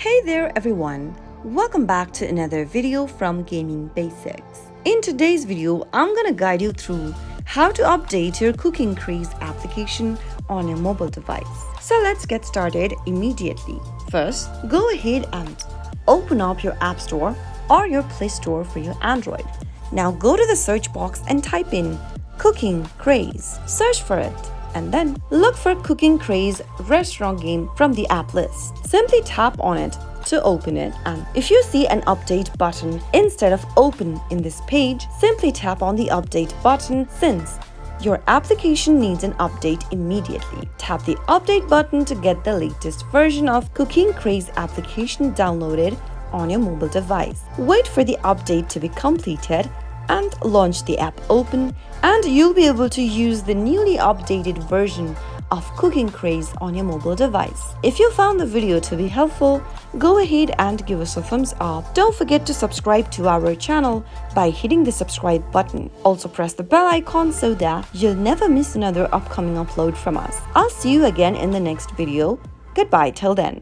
Hey there everyone, welcome back to another video from Gaming Basics. In today's video, I'm gonna guide you through how to update your Cooking Craze application on your mobile device. So let's get started immediately. First, go ahead and open up your App Store or your Play Store for your Android. Now go to the search box and type in Cooking Craze. Search for it. And then look for Cooking Craze restaurant game from the app list. Simply tap on it to open it, and if you see an update button instead of open in this page, simply tap on the update button since your application needs an update immediately. Tap the update button to get the latest version of Cooking Craze application downloaded on your mobile device. Wait for the update to be completed and launch the app open, and you'll be able to use the newly updated version of Cooking Craze on your mobile device. If you found the video to be helpful, go ahead and give us a thumbs up. Don't forget to subscribe to our channel by hitting the subscribe button. Also press the bell icon so that you'll never miss another upcoming upload from us. I'll see you again in the next video. Goodbye till then.